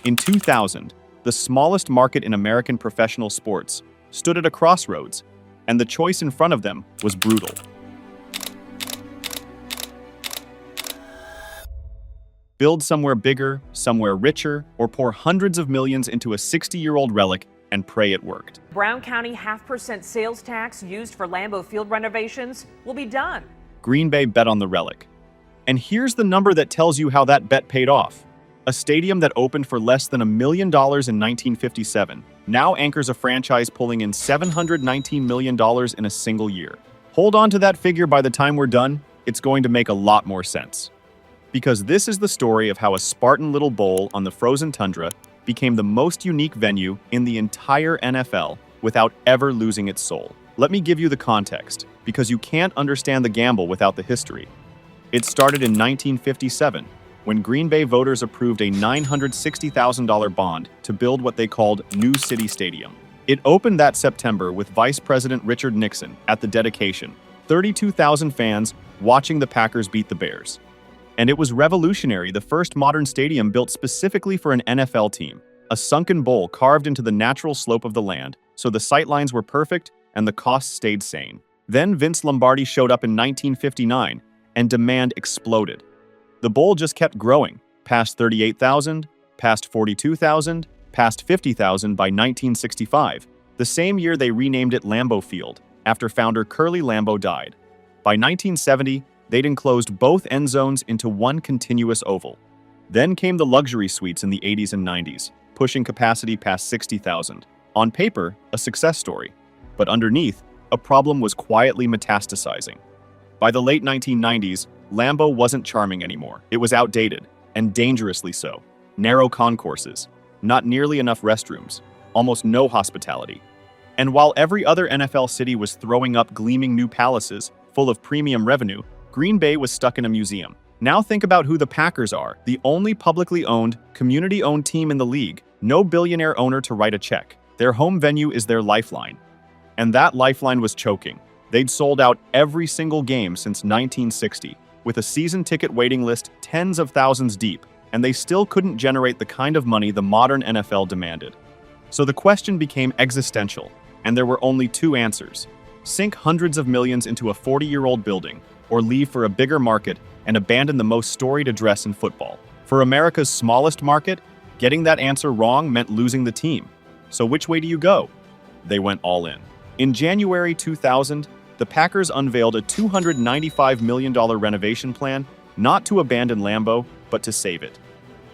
In 2000, the smallest market in American professional sports stood at a crossroads, and the choice in front of them was brutal. Build somewhere bigger, somewhere richer, or pour hundreds of millions into a 60-year-old relic and pray it worked. Brown County 0.5% sales tax used for Lambeau Field renovations will be done. Green Bay bet on the relic. And here's the number that tells you how that bet paid off. A stadium that opened for less than $1 million in 1957 now anchors a franchise pulling in $719 million in a single year. Hold on to that figure. By the time we're done, it's going to make a lot more sense. Because this is the story of how a Spartan little bowl on the frozen tundra became the most unique venue in the entire NFL without ever losing its soul. Let me give you the context, because you can't understand the gamble without the history. It started in 1957, when Green Bay voters approved a $960,000 bond to build what they called New City Stadium. It opened that September with Vice President Richard Nixon at the dedication, 32,000 fans watching the Packers beat the Bears. And it was revolutionary, the first modern stadium built specifically for an NFL team, a sunken bowl carved into the natural slope of the land, so the sightlines were perfect and the costs stayed sane. Then Vince Lombardi showed up in 1959, and demand exploded. The bowl just kept growing, past 38,000, past 42,000, past 50,000 by 1965, the same year they renamed it Lambeau Field, after founder Curly Lambeau died. By 1970, they'd enclosed both end zones into one continuous oval. Then came the luxury suites in the 80s and 90s, pushing capacity past 60,000. On paper, a success story, but underneath, a problem was quietly metastasizing. By the late 1990s, Lambeau wasn't charming anymore. It was outdated, and dangerously so. Narrow concourses, not nearly enough restrooms, almost no hospitality. And while every other NFL city was throwing up gleaming new palaces full of premium revenue, Green Bay was stuck in a museum. Now think about who the Packers are, the only publicly owned, community-owned team in the league, no billionaire owner to write a check. Their home venue is their lifeline. And that lifeline was choking. They'd sold out every single game since 1960, with a season ticket waiting list tens of thousands deep, and they still couldn't generate the kind of money the modern NFL demanded. So the question became existential, and there were only two answers: sink hundreds of millions into a 40-year-old building, or leave for a bigger market and abandon the most storied address in football. For America's smallest market, getting that answer wrong meant losing the team. So which way do you go? They went all in. In January 2000, the Packers unveiled a $295 million renovation plan, not to abandon Lambeau, but to save it.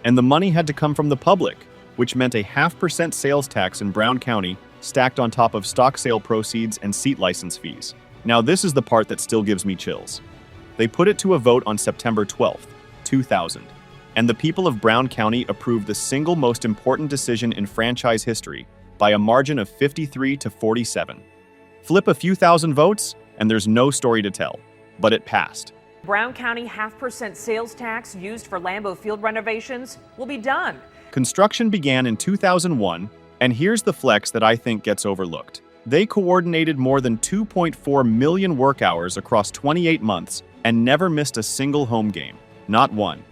And the money had to come from the public, which meant a 0.5% sales tax in Brown County stacked on top of stock sale proceeds and seat license fees. Now this is the part that still gives me chills. They put it to a vote on September 12, 2000, and the people of Brown County approved the single most important decision in franchise history by a margin of 53 to 47. Flip a few thousand votes, and there's no story to tell, but it passed. Brown County 0.5% sales tax used for Lambeau Field renovations will be done. Construction began in 2001, and here's the flex that I think gets overlooked. They coordinated more than 2.4 million work hours across 28 months and never missed a single home game. Not one.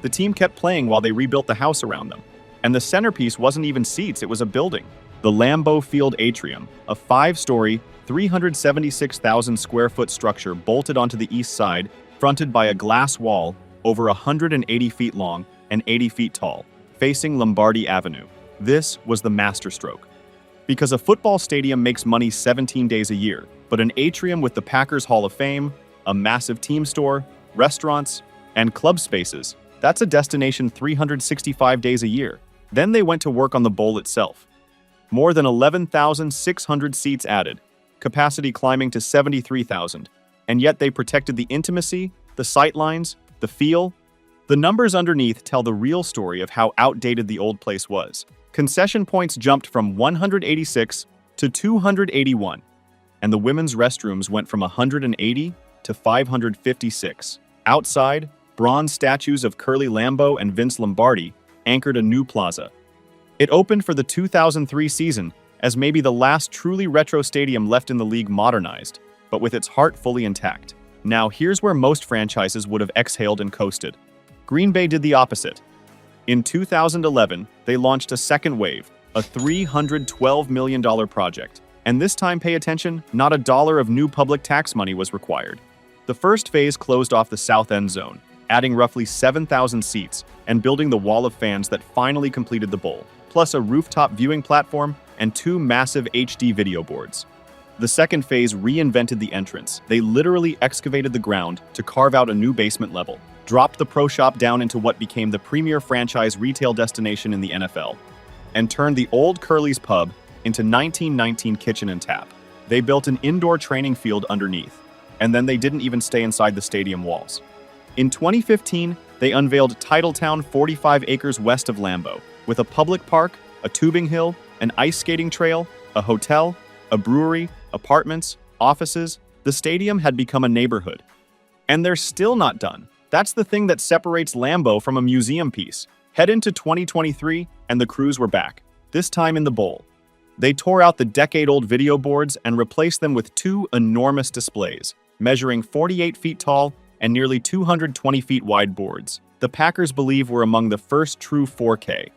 The team kept playing while they rebuilt the house around them. And the centerpiece wasn't even seats, it was a building. The Lambeau Field atrium, a 5-story, 376,000 square foot structure bolted onto the east side, fronted by a glass wall over 180 feet long and 80 feet tall, facing Lombardi Avenue. This was the masterstroke. Because a football stadium makes money 17 days a year, but an atrium with the Packers Hall of Fame, a massive team store, restaurants, and club spaces, that's a destination 365 days a year. Then they went to work on the bowl itself. More than 11,600 seats added, capacity climbing to 73,000, and yet they protected the intimacy, the sightlines, the feel. The numbers underneath tell the real story of how outdated the old place was. Concession points jumped from 186 to 281, and the women's restrooms went from 180 to 556. Outside, bronze statues of Curly Lambeau and Vince Lombardi anchored a new plaza. It opened for the 2003 season as maybe the last truly retro stadium left in the league modernized, but with its heart fully intact. Now here's where most franchises would have exhaled and coasted. Green Bay did the opposite. In 2011, they launched a second wave, a $312 million project. And this time, pay attention, not a dollar of new public tax money was required. The first phase closed off the south end zone, adding roughly 7,000 seats and building the wall of fans that finally completed the bowl, plus a rooftop viewing platform and 2 massive HD video boards. The second phase reinvented the entrance. They literally excavated the ground to carve out a new basement level, dropped the Pro Shop down into what became the premier franchise retail destination in the NFL, and turned the old Curly's Pub into 1919 Kitchen and Tap. They built an indoor training field underneath, and then they didn't even stay inside the stadium walls. In 2015, they unveiled Titletown 45 acres west of Lambeau, with a public park, a tubing hill, an ice skating trail, a hotel, a brewery, apartments, offices. The stadium had become a neighborhood. And they're still not done. That's the thing that separates Lambeau from a museum piece. Head into 2023, and the crews were back, this time in the bowl. They tore out the decade-old video boards and replaced them with 2 enormous displays, measuring 48 feet tall and nearly 220 feet wide boards. The Packers believe were among the first true 4K,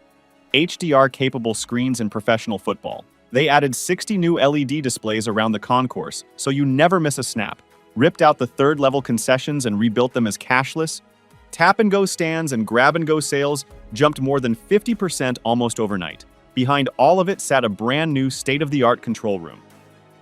HDR-capable screens in professional football. They added 60 new LED displays around the concourse, so you never miss a snap, ripped out the third-level concessions and rebuilt them as cashless. Tap-and-go stands and grab-and-go sales jumped more than 50% almost overnight. Behind all of it sat a brand-new state-of-the-art control room.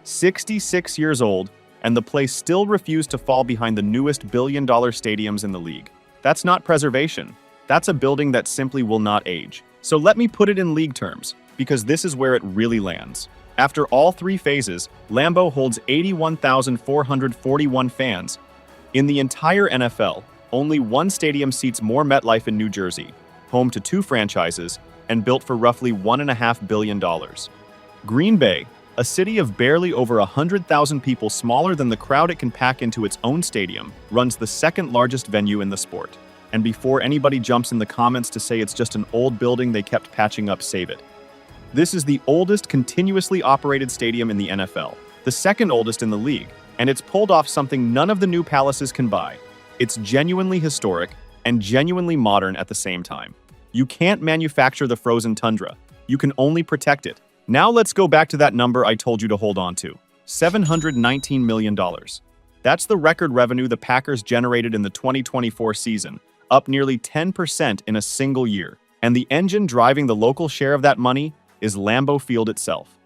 66 years old, and the place still refused to fall behind the newest billion-dollar stadiums in the league. That's not preservation. That's a building that simply will not age. So let me put it in league terms, because this is where it really lands. After all 3 phases, Lambeau holds 81,441 fans. In the entire NFL, only one stadium seats more MetLife in New Jersey, home to 2 franchises, and built for roughly $1.5 billion. Green Bay, a city of barely over 100,000 people smaller than the crowd it can pack into its own stadium, runs the second largest venue in the sport. And before anybody jumps in the comments to say it's just an old building they kept patching up, save it. This is the oldest continuously operated stadium in the NFL, the second oldest in the league, and it's pulled off something none of the new palaces can buy. It's genuinely historic and genuinely modern at the same time. You can't manufacture the frozen tundra. You can only protect it. Now let's go back to that number I told you to hold on to. $719 million. That's the record revenue the Packers generated in the 2024 season, up nearly 10% in a single year. And the engine driving the local share of that money is Lambeau Field itself.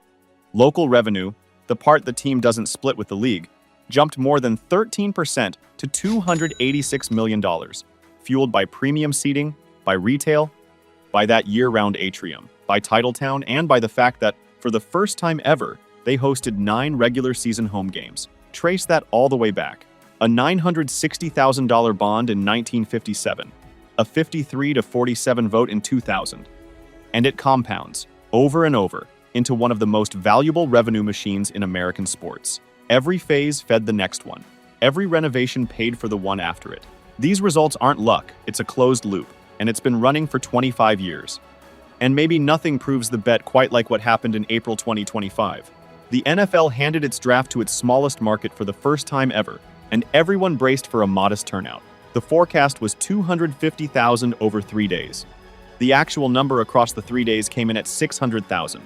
Local revenue, the part the team doesn't split with the league, jumped more than 13% to $286 million, fueled by premium seating, by retail, by that year-round atrium, by Titletown, and by the fact that, for the first time ever, they hosted 9 regular season home games. Trace that all the way back. A $960,000 bond in 1957, a 53-47 vote in 2000. And it compounds, over and over, into one of the most valuable revenue machines in American sports. Every phase fed the next one. Every renovation paid for the one after it. These results aren't luck, it's a closed loop, and it's been running for 25 years. And maybe nothing proves the bet quite like what happened in April 2025. The NFL handed its draft to its smallest market for the first time ever, and everyone braced for a modest turnout. The forecast was 250,000 over 3 days. The actual number across the 3 days came in at 600,000,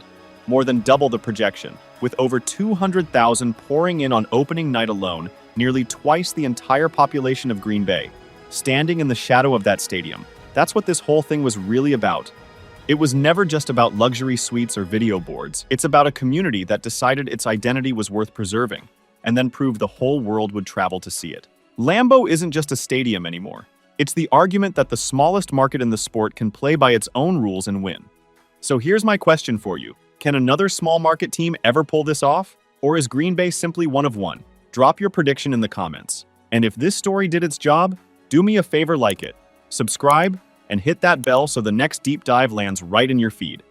more than double the projection, with over 200,000 pouring in on opening night alone, nearly twice the entire population of Green Bay, standing in the shadow of that stadium. That's what this whole thing was really about. It was never just about luxury suites or video boards. It's about a community that decided its identity was worth preserving, and then proved the whole world would travel to see it. Lambeau isn't just a stadium anymore. It's the argument that the smallest market in the sport can play by its own rules and win. So here's my question for you. Can another small market team ever pull this off? Or is Green Bay simply one of one? Drop your prediction in the comments. And if this story did its job, do me a favor, like it, subscribe, and hit that bell so the next deep dive lands right in your feed.